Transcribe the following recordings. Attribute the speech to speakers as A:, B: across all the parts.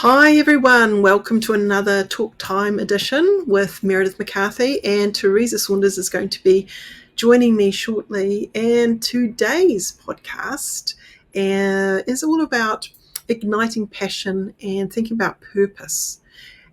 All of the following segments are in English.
A: Hi everyone, welcome to another Talk Time edition with Meredith McCarthy, and Teresa Saunders is going to be joining me shortly. And today's podcast is all about igniting passion and thinking about purpose.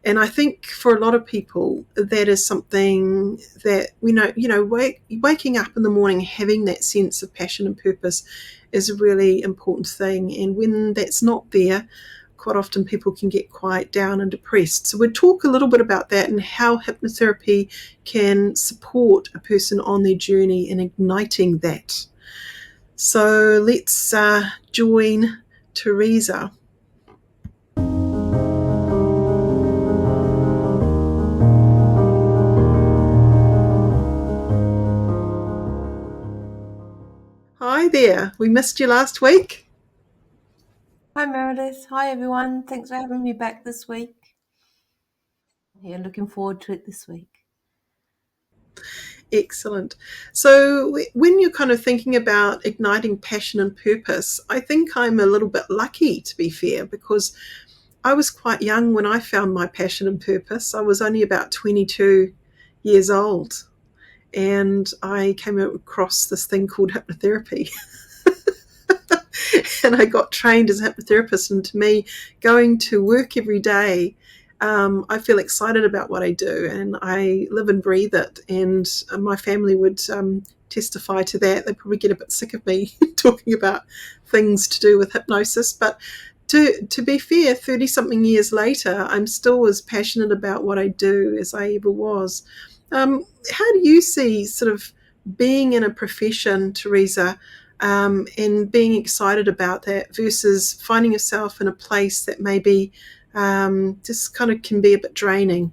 A: And I think for a lot of people, that is something that waking up in the morning, having that sense of passion and purpose is a really important thing. And when that's not there, quite often people can get quite down and depressed. So we'll talk a little bit about that and how hypnotherapy can support a person on their journey in igniting that. So let's join Teresa. Hi there. We missed you last week.
B: Hi Meredith. Hi everyone. Thanks for having me back this week. Yeah, looking forward to it this week.
A: Excellent. So when you're kind of thinking about igniting passion and purpose, I think I'm a little bit lucky, to be fair, because I was quite young when I found my passion and purpose. I was only about 22 years old, and I came across this thing called hypnotherapy. And I got trained as a hypnotherapist, and to me, going to work every day, I feel excited about what I do, and I live and breathe it. And my family would testify to that. They probably get a bit sick of me talking about things to do with hypnosis, but to be fair, 30-something years later, I'm still as passionate about what I do as I ever was. How do you see sort of being in a profession, Teresa, and being excited about that versus finding yourself in a place that maybe just kind of can be a bit draining?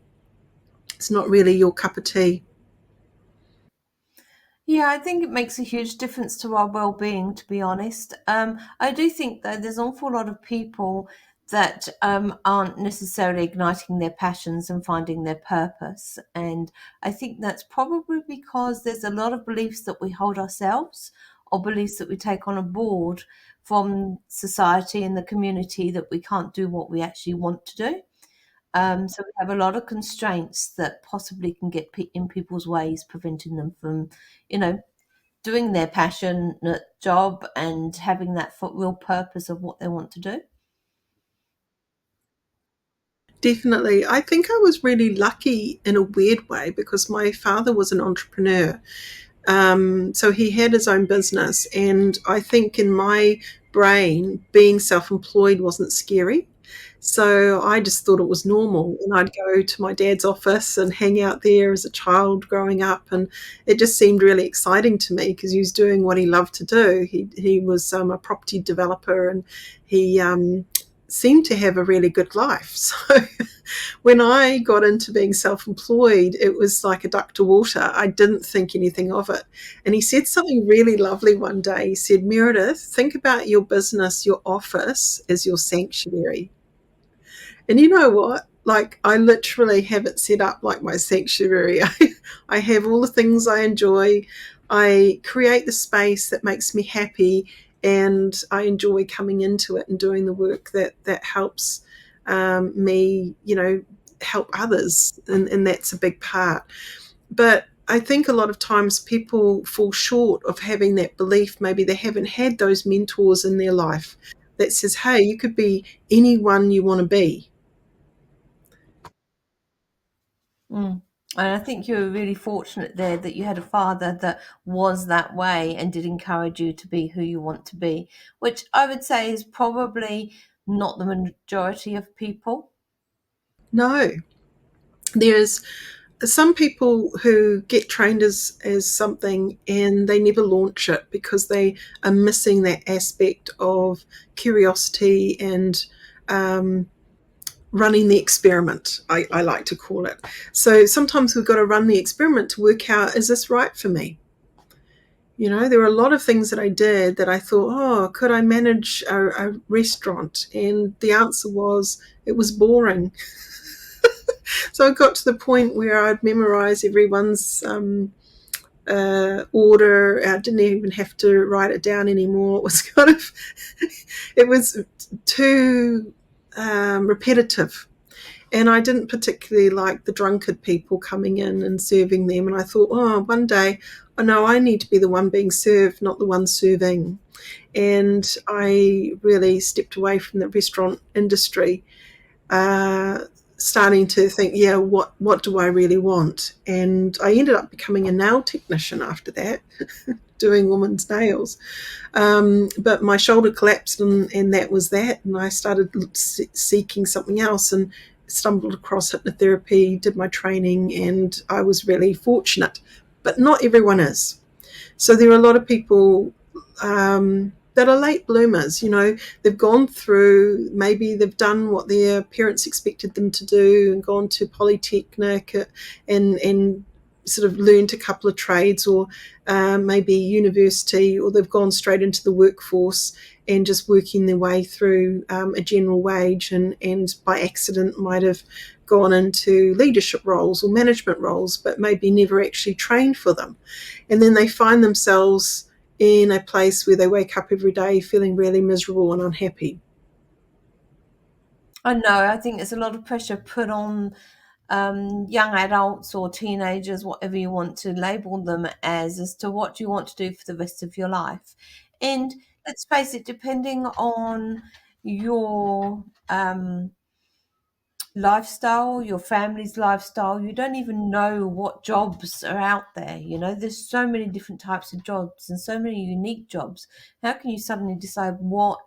A: It's not really your cup of tea.
B: Yeah, I think it makes a huge difference to our well-being, to be honest. I do think that there's an awful lot of people that aren't necessarily igniting their passions and finding their purpose. And I think that's probably because there's a lot of beliefs that we hold ourselves or beliefs that we take on board from society and the community that we can't do what we actually want to do. So we have a lot of constraints that possibly can get in people's ways, preventing them from, you know, doing their passionate job and having that real purpose of what they want to do.
A: Definitely. I think I was really lucky in a weird way because my father was an entrepreneur. So he had his own business, and I think in my brain, being self-employed wasn't scary. So I just thought it was normal, and I'd go to my dad's office and hang out there as a child growing up, and it just seemed really exciting to me because he was doing what he loved to do. He was a property developer, and he seemed to have a really good life. So when I got into being self-employed, it was like a duck to water. I didn't think anything of it. And he said something really lovely one day. He said, Meredith, think about your business, your office as your sanctuary. And you know what? Like, I literally have it set up like my sanctuary. I have all the things I enjoy. I create the space that makes me happy, and I enjoy coming into it and doing the work that helps me, help others. And that's a big part. But I think a lot of times people fall short of having that belief. Maybe they haven't had those mentors in their life that says, hey, you could be anyone you want to be.
B: Mm. And I think you were really fortunate there that you had a father that was that way and did encourage you to be who you want to be, which I would say is probably not the majority of people.
A: No, there's some people who get trained as something and they never launch it because they are missing that aspect of curiosity and running the experiment, I like to call it. So sometimes we've got to run the experiment to work out, is this right for me? There were a lot of things that I did that I thought, oh, could I manage a restaurant? And the answer was, it was boring. So I got to the point where I'd memorize everyone's order. I didn't even have to write it down anymore. It was kind of, it was too repetitive. And I didn't particularly like the drunkard people coming in and serving them. And I thought, oh, one day, I know I need to be the one being served, not the one serving. And I really stepped away from the restaurant industry, uh, starting to think, yeah, what do I really want? And I ended up becoming a nail technician after that, doing women's nails. But my shoulder collapsed, and that was that. And I started seeking something else and stumbled across hypnotherapy, did my training, and I was really fortunate. But not everyone is. So there are a lot of people that are late bloomers. You know, they've gone through, maybe they've done what their parents expected them to do and gone to Polytechnic and sort of learned a couple of trades, or maybe university, or they've gone straight into the workforce and just working their way through a general wage, and by accident might have gone into leadership roles or management roles, but maybe never actually trained for them. And then they find themselves in a place where they wake up every day feeling really miserable and unhappy.
B: I know. I think there's a lot of pressure put on young adults or teenagers, whatever you want to label them as to what you want to do for the rest of your life. And let's face it, depending on your lifestyle, your family's lifestyle, you don't even know what jobs are out there. You know, there's so many different types of jobs and so many unique jobs. How can you suddenly decide what,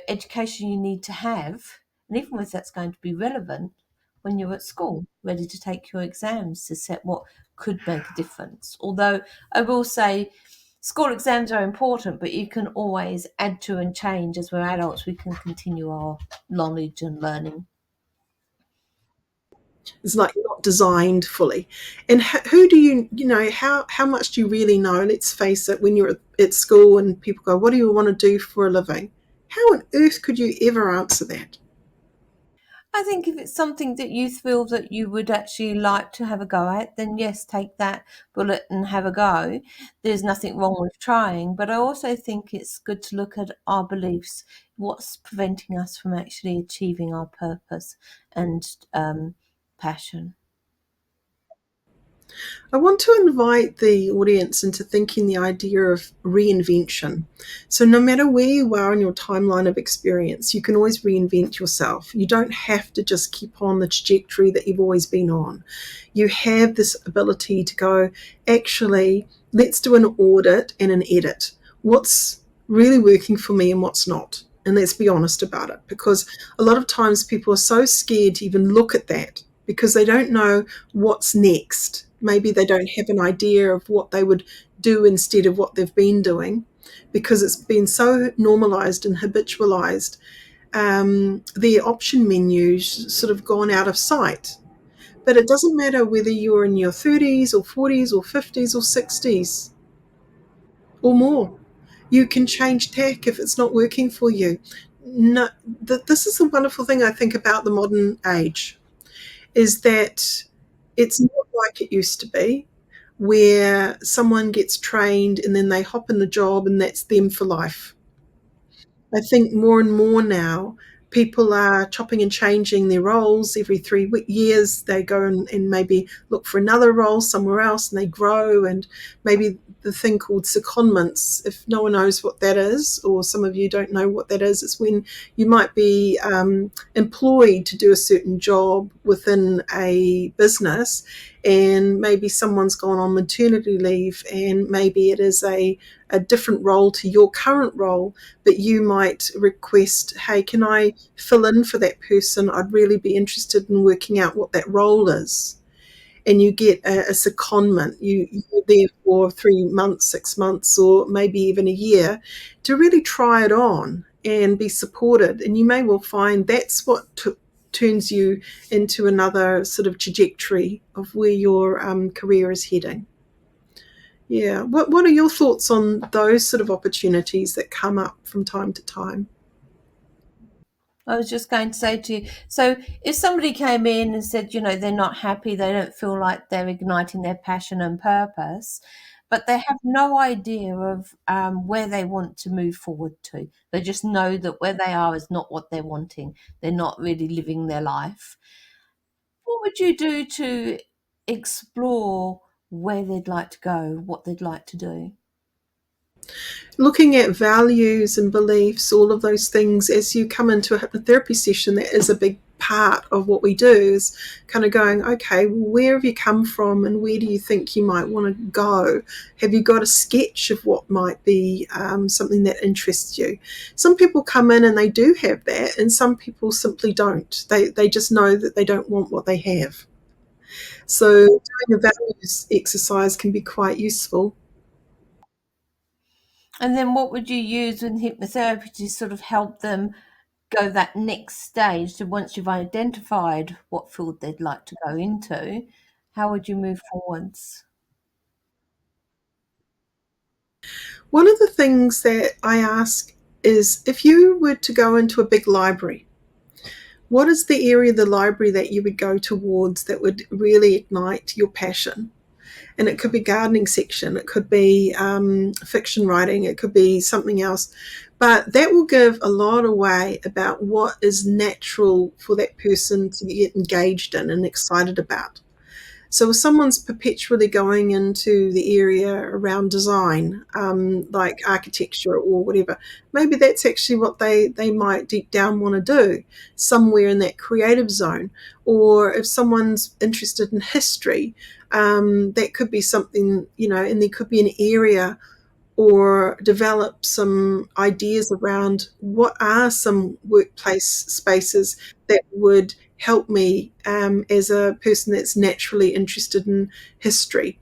B: education you need to have, and even if that's going to be relevant when you're at school, ready to take your exams to set what could make a difference? Although I will say school exams are important, but you can always add to and change. As we're adults, we can continue our knowledge and learning.
A: It's like not designed fully. And who do you know, how much do you really know? Let's face it, when you're at school and people go, what do you want to do for a living? How on earth could you ever answer that?
B: I think if it's something that you feel that you would actually like to have a go at, then yes, take that bullet and have a go. There's nothing wrong with trying, but I also think it's good to look at our beliefs, what's preventing us from actually achieving our purpose and passion.
A: I want to invite the audience into thinking the idea of reinvention. So, no matter where you are in your timeline of experience, you can always reinvent yourself. You don't have to just keep on the trajectory that you've always been on. You have this ability to go, actually, let's do an audit and an edit. What's really working for me and what's not? And let's be honest about it, because a lot of times people are so scared to even look at that because they don't know what's next. Maybe they don't have an idea of what they would do instead of what they've been doing, because it's been so normalized and habitualized. The option menu's sort of gone out of sight. But it doesn't matter whether you're in your 30s or 40s or 50s or 60s or more. You can change tech if it's not working for you. No, this is the wonderful thing I think about the modern age, is that it's not like it used to be, where someone gets trained and then they hop in the job and that's them for life. I think more and more now, people are chopping and changing their roles every 3 years. They go and maybe look for another role somewhere else, and they grow. And maybe the thing called secondments, if no one knows what that is, or some of you don't know what that is, it's when you might be employed to do a certain job within a business, and maybe someone's gone on maternity leave, and maybe it is a different role to your current role, but you might request, hey, can I fill in for that person? I'd really be interested in working out what that role is. And you get a secondment. You're there for 3 months, 6 months, or maybe even a year to really try it on and be supported. And you may well find that's what turns you into another sort of trajectory of where your career is heading. Yeah. What are your thoughts on those sort of opportunities that come up from time to time?
B: I was just going to say to you, so if somebody came in and said, they're not happy, they don't feel like they're igniting their passion and purpose, but they have no idea of where they want to move forward to. They just know that where they are is not what they're wanting. They're not really living their life. What would you do to explore where they'd like to go, what they'd like to do?
A: Looking at values and beliefs, all of those things, as you come into a hypnotherapy session, that is a big part of what we do, is kind of going, okay, where have you come from and where do you think you might want to go? Have you got a sketch of what might be something that interests you? Some people come in and they do have that, and some people simply don't. They just know that they don't want what they have. So doing a values exercise can be quite useful.
B: And then what would you use in hypnotherapy to sort of help them go that next stage? So once you've identified what field they'd like to go into, how would you move forwards?
A: One of the things that I ask is, if you were to go into a big library, what is the area of the library that you would go towards that would really ignite your passion? And it could be gardening section, it could be fiction writing, it could be something else. But that will give a lot away about what is natural for that person to get engaged in and excited about. So if someone's perpetually going into the area around design, like architecture or whatever, maybe that's actually what they might deep down want to do, somewhere in that creative zone. Or if someone's interested in history, that could be something, and there could be an area, or develop some ideas around what are some workplace spaces that would help me as a person that's naturally interested in history.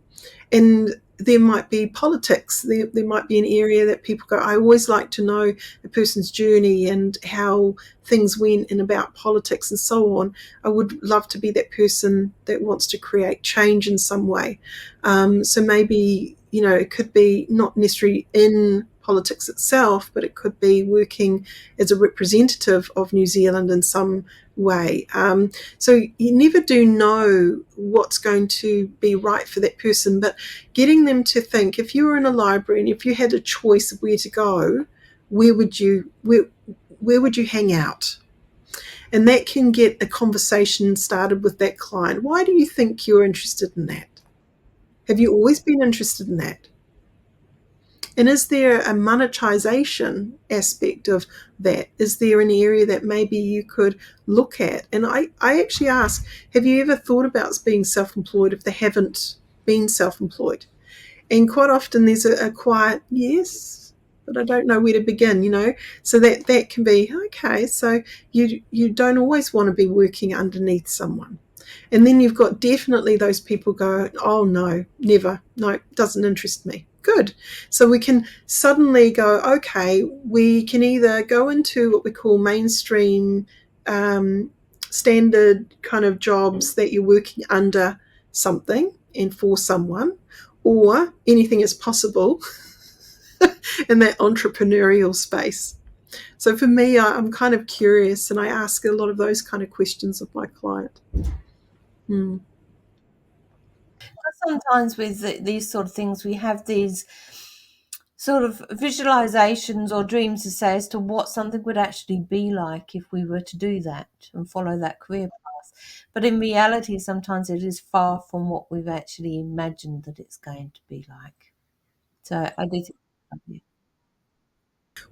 A: And there might be politics. There might be an area that people go, I always like to know a person's journey and how things went and about politics and so on. I would love to be that person that wants to create change in some way. So maybe, it could be not necessarily in politics itself, but it could be working as a representative of New Zealand in some way. So you never do know what's going to be right for that person, but getting them to think, if you were in a library and if you had a choice of where to go, where would you hang out? And that can get a conversation started with that client. Why do you think you're interested in that? Have you always been interested in that? And is there a monetization aspect of that? Is there an area that maybe you could look at? And I actually ask, have you ever thought about being self-employed if they haven't been self-employed? And quite often there's a quiet yes, but I don't know where to begin. So that can be, okay, so you don't always want to be working underneath someone. And then you've got definitely those people go, oh no, never, no, it doesn't interest me. Good. So we can suddenly go, okay, we can either go into what we call mainstream standard kind of jobs that you're working under something and for someone, or anything is possible in that entrepreneurial space. So for me, I'm kind of curious, and I ask a lot of those kind of questions of my client. Hmm.
B: Sometimes with these sort of things, we have these sort of visualizations or dreams to say as to what something would actually be like if we were to do that and follow that career path. But in reality, sometimes it is far from what we've actually imagined that it's going to be like. So I do think.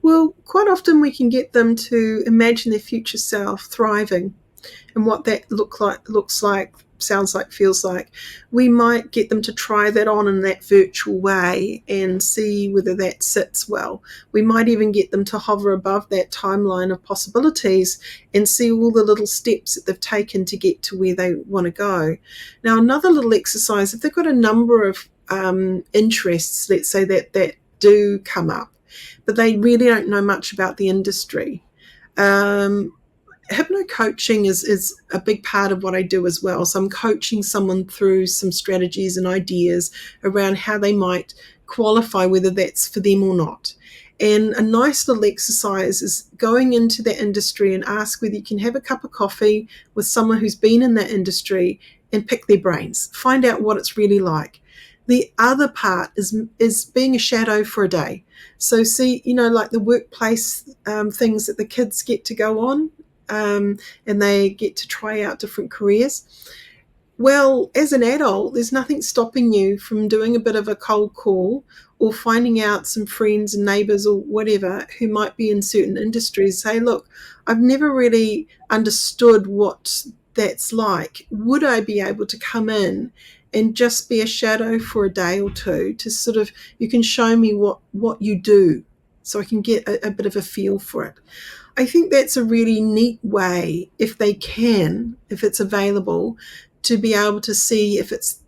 A: Well, quite often we can get them to imagine their future self thriving and what that looks like, sounds like, feels like. We might get them to try that on in that virtual way and see whether that sits well. We might even get them to hover above that timeline of possibilities and see all the little steps that they've taken to get to where they want to go. Now, another little exercise, if they've got a number of interests, let's say that do come up, but they really don't know much about the industry. Hypno coaching is a big part of what I do as well. So I'm coaching someone through some strategies and ideas around how they might qualify, whether that's for them or not. And a nice little exercise is going into that industry and ask whether you can have a cup of coffee with someone who's been in that industry and pick their brains, find out what it's really like. The other part is being a shadow for a day. So see, like the workplace things that the kids get to go on, and they get to try out different careers. Well, as an adult, there's nothing stopping you from doing a bit of a cold call or finding out some friends and neighbors or whatever who might be in certain industries. Say, look, I've never really understood what that's like. Would I be able to come in and just be a shadow for a day or two to sort of, you can show me what you do so I can get a bit of a feel for it. I think that's a really neat way, if they can, if it's available, to be able to see if it's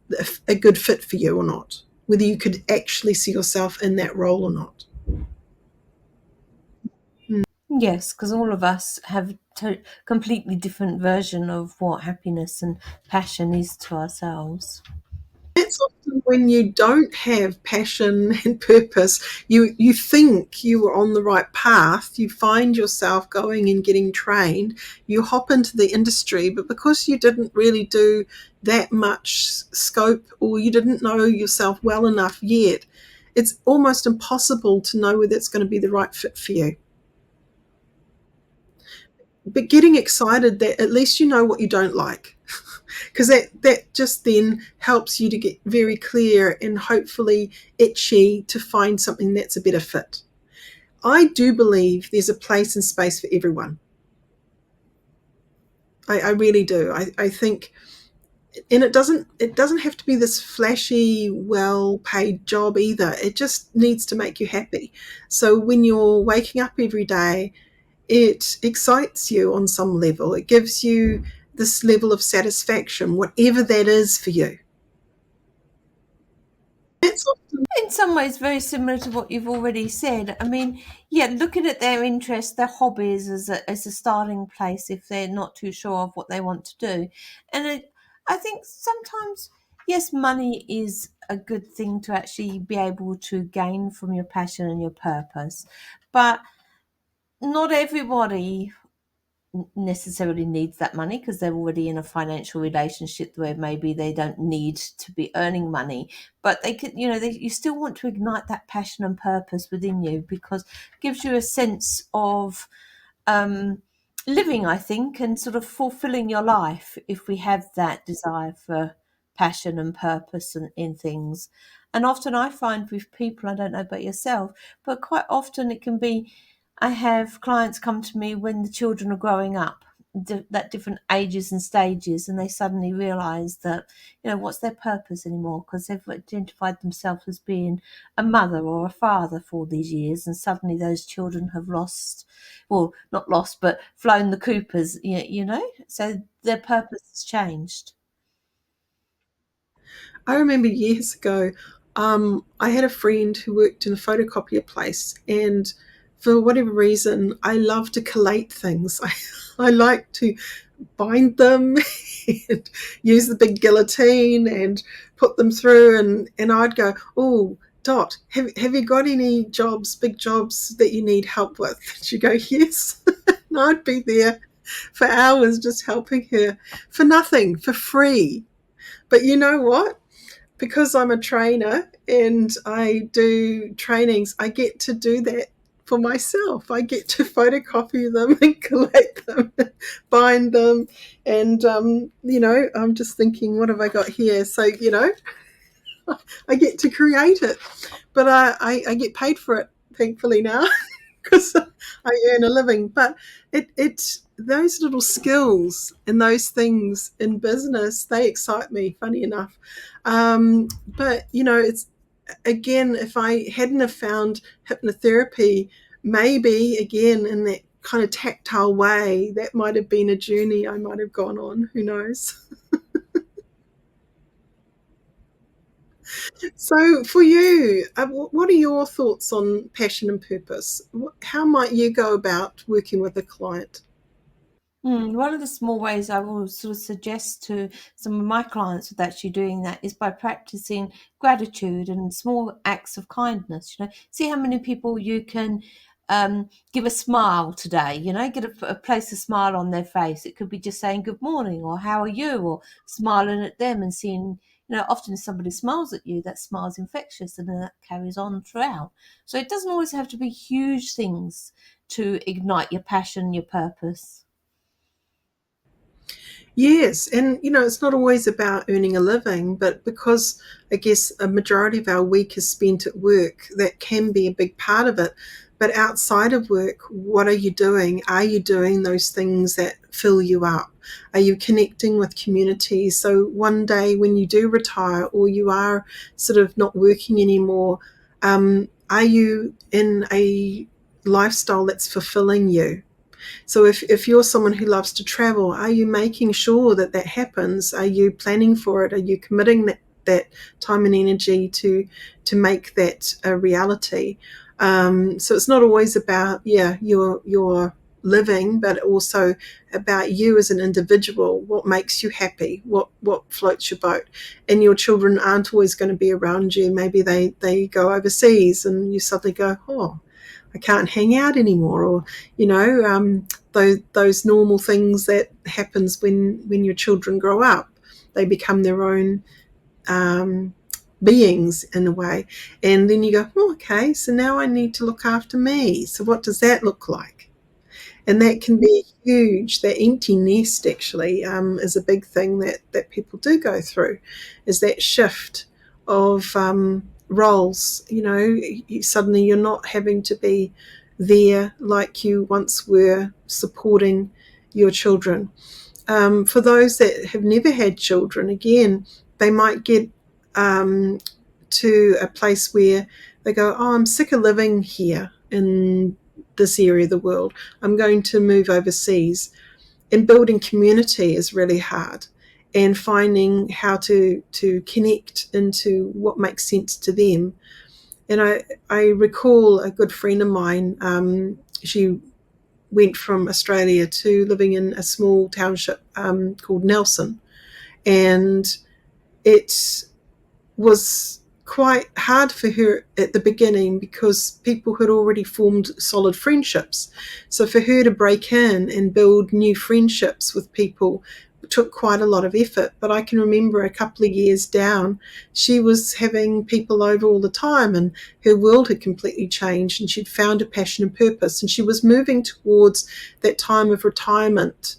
A: a good fit for you or not, whether you could actually see yourself in that role or not.
B: Yes, because all of us have a completely different version of what happiness and passion is to ourselves.
A: That's often when you don't have passion and purpose. You think you are on the right path. You find yourself going and getting trained. You hop into the industry, but because you didn't really do that much scope, or you didn't know yourself well enough yet, it's almost impossible to know whether it's going to be the right fit for you. But getting excited that at least you know what you don't like, because that just then helps you to get very clear and hopefully itchy to find something that's a better fit. I do believe there's a place and space for everyone. I really do. I think, and it doesn't have to be this flashy, well paid job either. It just needs to make you happy. So when you're waking up every day, it excites you on some level. It gives you this level of satisfaction, whatever that is for you. That's often,
B: In some ways, very similar to what you've already said. I mean, yeah, looking at their interests, their hobbies as a starting place if they're not too sure of what they want to do. And I think sometimes, yes, money is a good thing to actually be able to gain from your passion and your purpose. But not everybody necessarily needs that money because they're already in a financial relationship where maybe they don't need to be earning money, but they could, you still want to ignite that passion and purpose within you because it gives you a sense of um, living, I think, and sort of fulfilling your life if we have that desire for passion and purpose and in things. And often I find with people, I don't know about yourself, but quite often it can be, I have clients come to me when the children are growing up, at different ages and stages, and they suddenly realise that, what's their purpose anymore because they've identified themselves as being a mother or a father for all these years, and suddenly those children have lost, well, not lost, but flown the Coopers, so their purpose has changed.
A: I remember years ago, I had a friend who worked in a photocopier place, and for whatever reason, I love to collate things. I like to bind them and use the big guillotine and put them through, and I'd go, oh, Dot, have you got any jobs, big jobs that you need help with? She'd go, yes. And I'd be there for hours just helping her for nothing, for free. But you know what? Because I'm a trainer and I do trainings, I get to do that for myself. I get to photocopy them and collect them, bind them, and I'm just thinking, what have I got here? So I get to create it, but I get paid for it, thankfully now, because I earn a living. But it's those little skills and those things in business, they excite me. Funny enough, but it's again, if I hadn't have found hypnotherapy, maybe again in that kind of tactile way, that might have been a journey I might have gone on. Who knows? So, for you, what are your thoughts on passion and purpose? How might you go about working with a client?
B: One of the small ways I will sort of suggest to some of my clients with actually doing that is by practicing gratitude and small acts of kindness. See how many people you can give a smile today. Get a place a smile on their face. It could be just saying good morning or how are you, or smiling at them and seeing Often if somebody smiles at you, that smile is infectious and then that carries on throughout. So it doesn't always have to be huge things to ignite your passion, your purpose.
A: Yes, and it's not always about earning a living, but because I guess a majority of our week is spent at work, that can be a big part of it. But outside of work, what are you doing? Are you doing those things that fill you up? Are you connecting with communities? So one day when you do retire or you are sort of not working anymore, are you in a lifestyle that's fulfilling you? So if you're someone who loves to travel, are you making sure that that happens? Are you planning for it? Are you committing that time and energy to make that a reality? So it's not always about your living, but also about you as an individual. What makes you happy? What floats your boat? And your children aren't always going to be around you. Maybe they go overseas, and you suddenly go, oh, I can't hang out anymore, or those normal things that happens when your children grow up. They become their own um, beings in a way, and then you go, oh, okay, so now I need to look after me. So what does that look like? And that can be huge. That empty nest actually is a big thing that people do go through, is that shift of roles. Suddenly you're not having to be there like you once were, supporting your children. For those that have never had children, again, they might get um, to a place where they go, oh, I'm sick of living here in this area of the world. I'm going to move overseas. And building community is really hard. And finding how to connect into what makes sense to them. And I recall a good friend of mine, she went from Australia to living in a small township called Nelson. And it was quite hard for her at the beginning because people had already formed solid friendships. So for her to break in and build new friendships with people took quite a lot of effort. But I can remember a couple of years down, she was having people over all the time, and her world had completely changed, and she'd found a passion and purpose, and she was moving towards that time of retirement.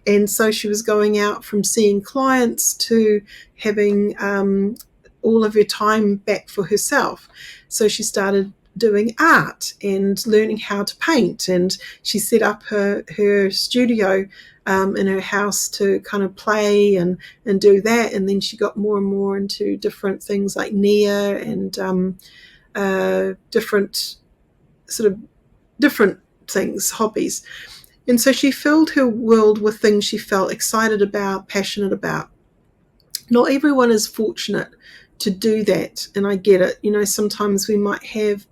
A: And so she was going out from seeing clients to having all of her time back for herself. So she started doing art and learning how to paint, and she set up her studio in her house to kind of play and do that. And then she got more and more into different things like Nia and different sort of different things, hobbies. And so she filled her world with things she felt excited about, passionate about. Not everyone is fortunate to do that, and I get it. Sometimes we might have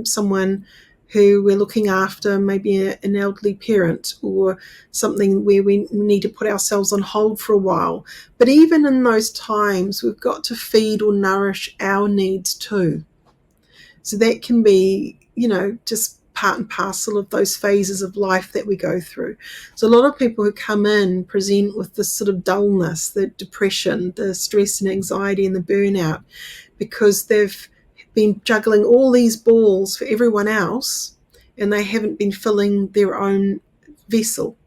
A: someone who we're looking after, maybe an elderly parent or something where we need to put ourselves on hold for a while. But even in those times, we've got to feed or nourish our needs too. So that can be, just part and parcel of those phases of life that we go through. So a lot of people who come in present with this sort of dullness, the depression, the stress and anxiety and the burnout, because they've been juggling all these balls for everyone else and they haven't been filling their own vessel.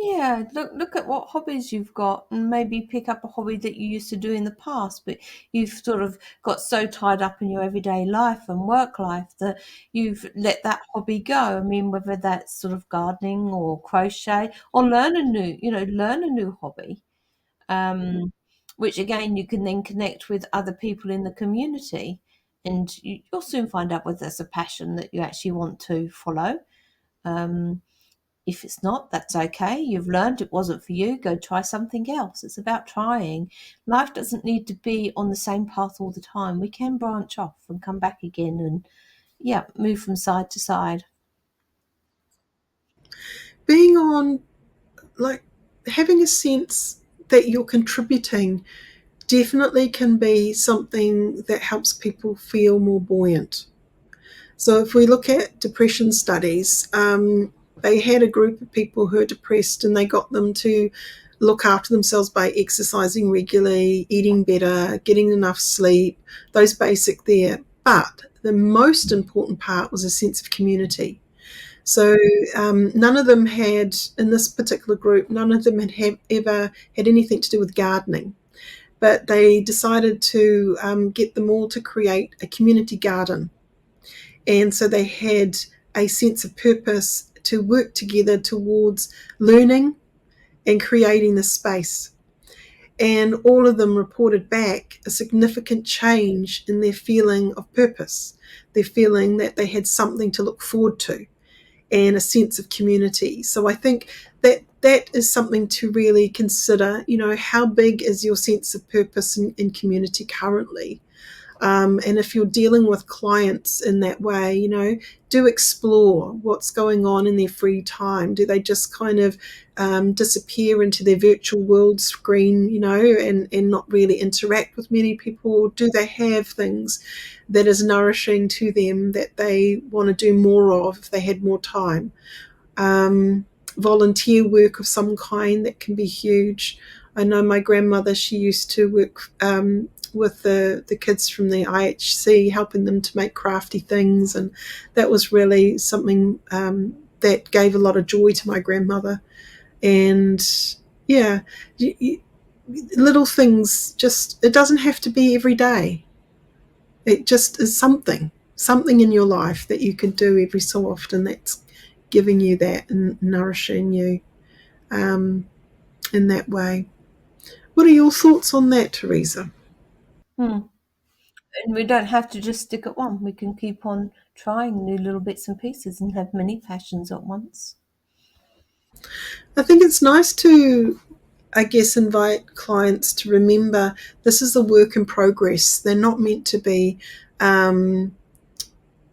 B: Yeah, look at what hobbies you've got and maybe pick up a hobby that you used to do in the past, but you've sort of got so tied up in your everyday life and work life that you've let that hobby go. I mean, whether that's sort of gardening or crochet or learn a new hobby. Um, which again you can then connect with other people in the community, and you'll soon find out whether there's a passion that you actually want to follow. Um, if it's not, that's okay. You've learned it wasn't for you. Go try something else. It's about trying. Life doesn't need to be on the same path all the time. We can branch off and come back again and, yeah, move from side to side.
A: Being on, like, having a sense that you're contributing definitely can be something that helps people feel more buoyant. So if we look at depression studies, they had a group of people who are depressed and they got them to look after themselves by exercising regularly, eating better, getting enough sleep, those basic there. But the most important part was a sense of community. So none of them had, in this particular group, none of them had ever had anything to do with gardening. But they decided to get them all to create a community garden. And so they had a sense of purpose to work together towards learning and creating the space. And all of them reported back a significant change in their feeling of purpose, their feeling that they had something to look forward to, and a sense of community. So I think that that is something to really consider. You know, how big is your sense of purpose in community currently? And if you're dealing with clients in that way, you know, do explore what's going on in their free time. Do they just kind of disappear into their virtual world screen, you know, and not really interact with many people? Or do they have things that is nourishing to them that they want to do more of if they had more time? Volunteer work of some kind, that can be huge. I know my grandmother, she used to work with the kids from the IHC, helping them to make crafty things, and that was really something that gave a lot of joy to my grandmother. And yeah, little things, just, it doesn't have to be every day. It just is something in your life that you can do every so often that's giving you that and nourishing you um, in that way. What are your thoughts on that, Teresa?
B: Hmm. And we don't have to just stick at one. We can keep on trying new little bits and pieces and have many passions at once.
A: I think it's nice to, I guess, invite clients to remember this is a work in progress. They're not meant to be um,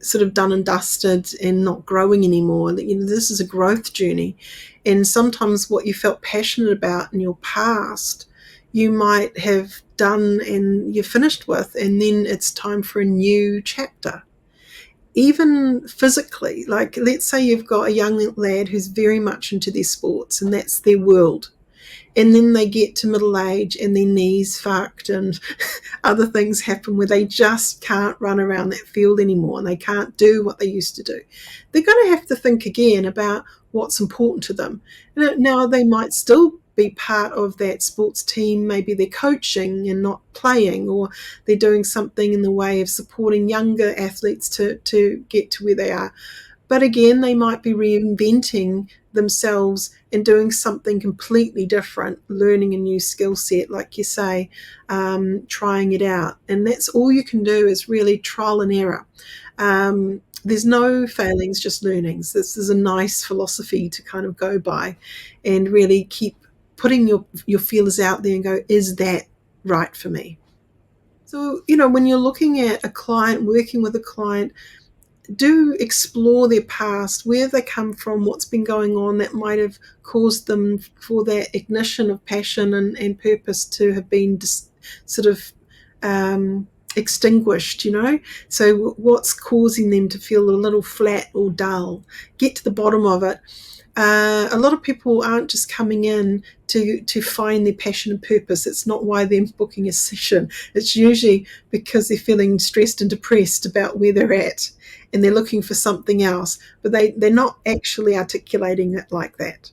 A: sort of done and dusted and not growing anymore. You know, this is a growth journey, and sometimes what you felt passionate about in your past, you might have done and you're finished with, and then it's time for a new chapter. Even physically, like let's say you've got a young lad who's very much into their sports and that's their world, and then they get to middle age and their knees fucked and other things happen where they just can't run around that field anymore and they can't do what they used to do. They're going to have to think again about what's important to them. Now they might still be part of that sports team. Maybe they're coaching and not playing, or they're doing something in the way of supporting younger athletes to get to where they are. But again, they might be reinventing themselves and doing something completely different, learning a new skill set, like you say, trying it out. And that's all you can do is really trial and error. There's no failings, just learnings. This is a nice philosophy to kind of go by and really keep putting your feelers out there and go, is that right for me? So, you know, when you're looking at a client, working with a client, do explore their past, where they come from, what's been going on that might have caused them for that ignition of passion and purpose to have been sort of extinguished, you know. So what's causing them to feel a little flat or dull? Get to the bottom of it. A lot of people aren't just coming in to find their passion and purpose. It's not why they're booking a session. It's usually because they're feeling stressed and depressed about where they're at and they're looking for something else, but they're not actually articulating it like that.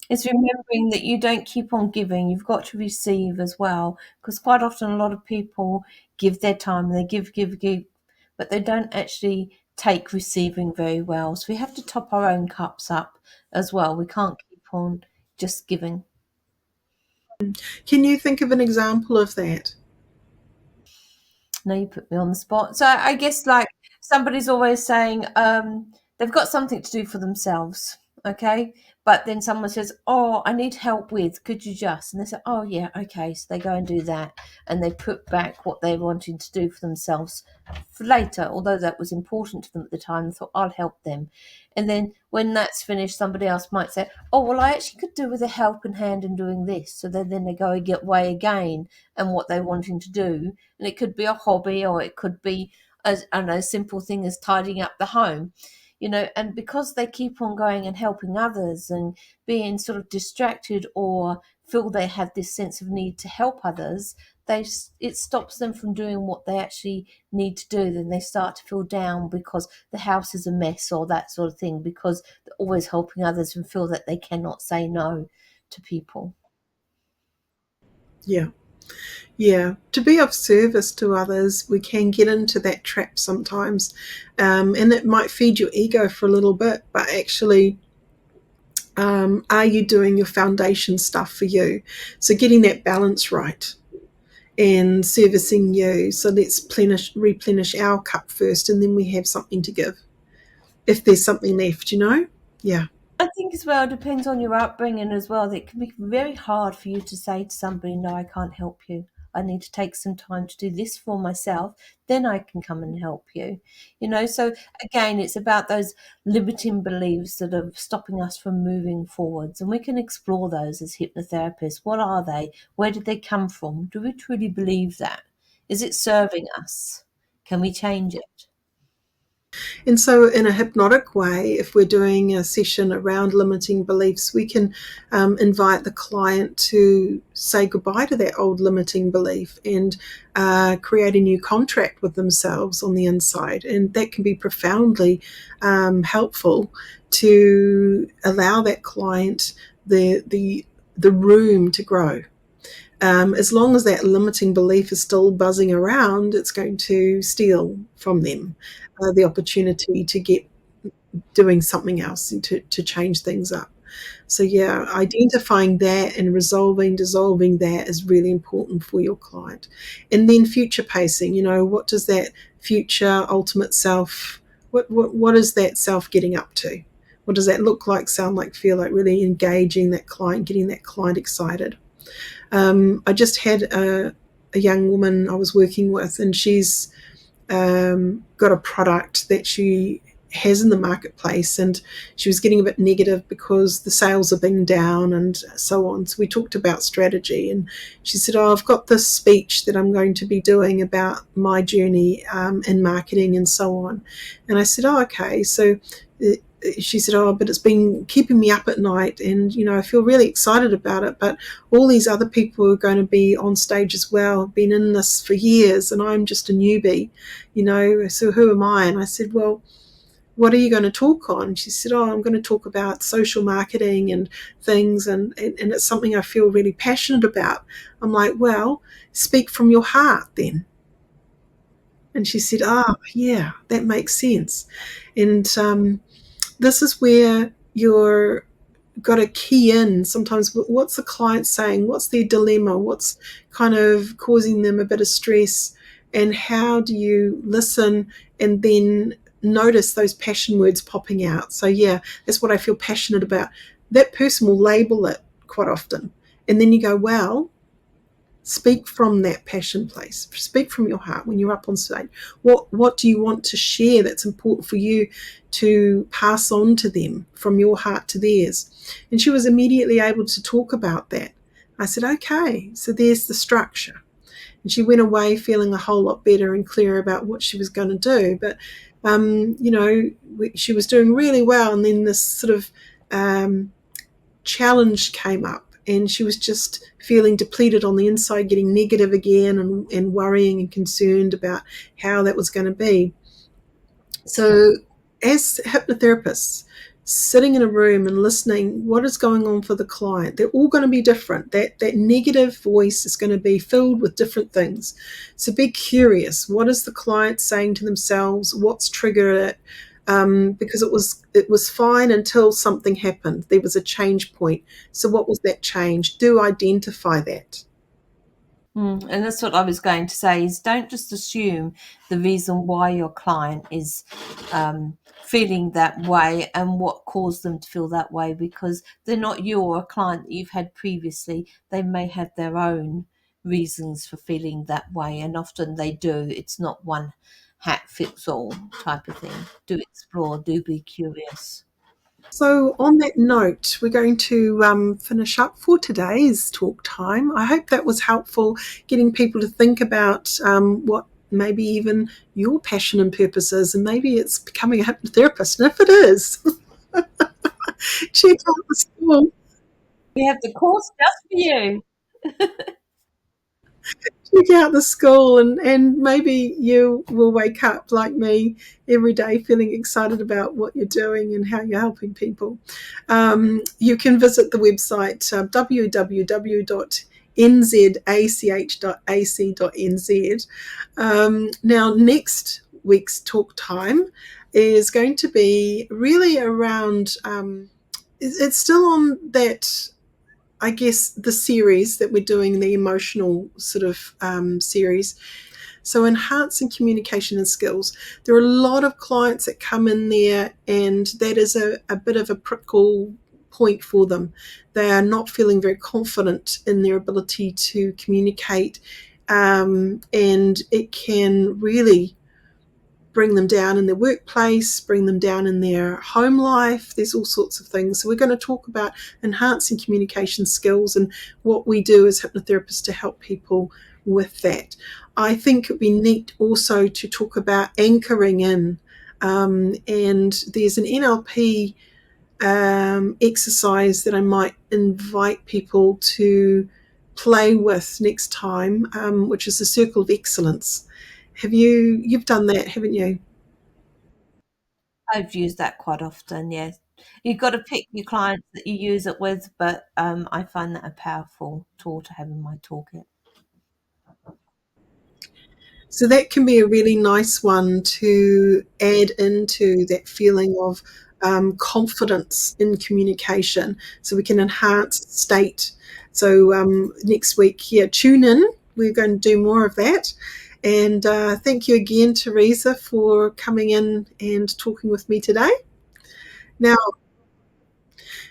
B: It's remembering that you don't keep on giving, you've got to receive as well. Because quite often, a lot of people give their time and they give, but they don't actually take receiving very well. So we have to top our own cups up as well. We can't keep on just giving.
A: Can you think of an example of that?
B: Now you put me on the spot. So I guess like somebody's always saying they've got something to do for themselves, okay? But then someone says, "Oh, I need help with. Could you just?" And they say, "Oh yeah, okay." So they go and do that, and they put back what they're wanting to do for themselves for later. Although that was important to them at the time, they thought, "I'll help them." And then when that's finished, somebody else might say, "Oh well, I actually could do with a helping hand in doing this." So then they go and get way again and what they're wanting to do, and it could be a hobby or it could be a simple thing as tidying up the home. and because they keep on going and helping others and being sort of distracted or feel they have this sense of need to help others, it stops them from doing what they actually need to do. Then they start to feel down because the house is a mess or that sort of thing, because they're always helping others and feel that they cannot say no to people.
A: Yeah. Yeah, to be of service to others, we can get into that trap sometimes, and it might feed your ego for a little bit. But actually, are you doing your foundation stuff for you? So getting that balance right and servicing you. So let's replenish our cup first, and then we have something to give. If there's something left, yeah.
B: I think as well, it depends on your upbringing as well. That it can be very hard for you to say to somebody, "No, I can't help you. I need to take some time to do this for myself. Then I can come and help you." So again, it's about those limiting beliefs that are stopping us from moving forwards, and we can explore those as hypnotherapists. What are they? Where did they come from? Do we truly believe that? Is it serving us? Can we change it?
A: And so, in a hypnotic way, if we're doing a session around limiting beliefs, we can invite the client to say goodbye to that old limiting belief and create a new contract with themselves on the inside. And that can be profoundly helpful to allow that client the room to grow. As long as that limiting belief is still buzzing around, it's going to steal from them the opportunity to get doing something else and to change things up. So, yeah, identifying that and dissolving that is really important for your client. And then future pacing, what does that future ultimate self, what is that self getting up to? What does that look like, sound like, feel like, really engaging that client, getting that client excited? I just had a young woman I was working with, and she's got a product that she has in the marketplace, and she was getting a bit negative because the sales are being down and so on. So we talked about strategy, and she said, "Oh, I've got this speech that I'm going to be doing about my journey in marketing and so on." And I said, "Oh, okay." So she said, "Oh, but it's been keeping me up at night, and I feel really excited about it, but all these other people are going to be on stage as well, have been in this for years, and I'm just a newbie, so who am I?" And I said, "Well, what are you going to talk on?" She said, "Oh, I'm going to talk about social marketing and things, and it's something I feel really passionate about." I'm like, "Well, speak from your heart then." And she said, "Ah, yeah, that makes sense." And this is where you're got to key in sometimes. What's the client saying? What's their dilemma? What's kind of causing them a bit of stress? And how do you listen and then notice those passion words popping out? So, yeah, that's what I feel passionate about. That person will label it quite often. And then you go, "Well, speak from that passion place. Speak from your heart when you're up on stage. What do you want to share that's important for you to pass on to them from your heart to theirs?" And she was immediately able to talk about that. I said, "Okay, so there's the structure." And she went away feeling a whole lot better and clearer about what she was going to do. But she was doing really well, and then this sort of challenge came up, and she was just feeling depleted on the inside, getting negative again, and worrying and concerned about how that was going to be. So, as hypnotherapists, sitting in a room and listening, what is going on for the client? They're all going to be different. That negative voice is going to be filled with different things. So be curious. What is the client saying to themselves? What's triggered it? Because it was fine until something happened. There was a change point. So what was that change? Do identify that.
B: And that's what I was going to say is don't just assume the reason why your client is feeling that way and what caused them to feel that way, because they're not you or a client that you've had previously. They may have their own reasons for feeling that way, and often they do. It's not one hat fits all type of thing. Do explore, do be curious.
A: So, on that note, we're going to finish up for today's talk time. I hope that was helpful, getting people to think about what maybe even your passion and purpose is, and maybe it's becoming a hypnotherapist. And if it is, check out the school.
B: We have the course just for you.
A: Check out the school, and maybe you will wake up like me every day feeling excited about what you're doing and how you're helping people. You can visit the website www.nzach.ac.nz. Now, next week's talk time is going to be really around, it's still on that, I guess, the series that we're doing, the emotional sort of series. So, enhancing communication and skills. There are a lot of clients that come in there, and that is a bit of a prickle point for them. They are not feeling very confident in their ability to communicate, and it can really bring them down in their workplace, bring them down in their home life. There's all sorts of things. So we're going to talk about enhancing communication skills and what we do as hypnotherapists to help people with that. I think it would be neat also to talk about anchoring in. And there's an NLP exercise that I might invite people to play with next time, which is the circle of excellence. You've done that, haven't you?
B: I've used that quite often, yes. You've got to pick your clients that you use it with, but I find that a powerful tool to have in my toolkit.
A: So that can be a really nice one to add into that feeling of confidence in communication, so we can enhance state. So next week, yeah, tune in. We're going to do more of that. And thank you again, Teresa, for coming in and talking with me today. Now,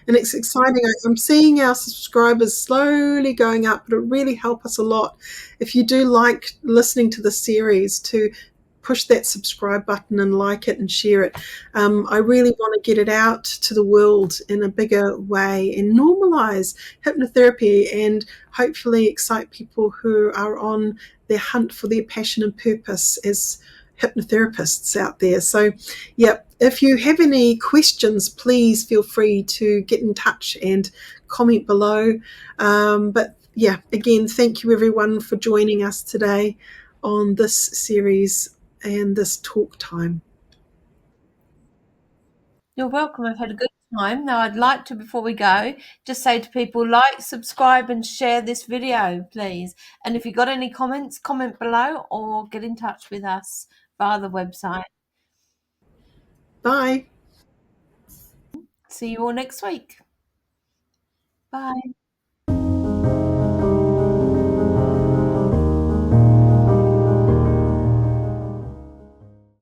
A: and it's exciting. I'm seeing our subscribers slowly going up, but it really help us a lot if you do like listening to the series to push that subscribe button and like it and share it. I really want to get it out to the world in a bigger way and normalize hypnotherapy and hopefully excite people who are on their hunt for their passion and purpose as hypnotherapists out there. So, yeah, if you have any questions, please feel free to get in touch and comment below. But yeah, again, thank you everyone for joining us today on this series and this talk time.
B: You're welcome. I've had a good time. Now, I'd like to, before we go, just say to people, like, subscribe, and share this video, please. And if you've got any comments, comment below or get in touch with us via the website.
A: Bye.
B: See you all next week. Bye.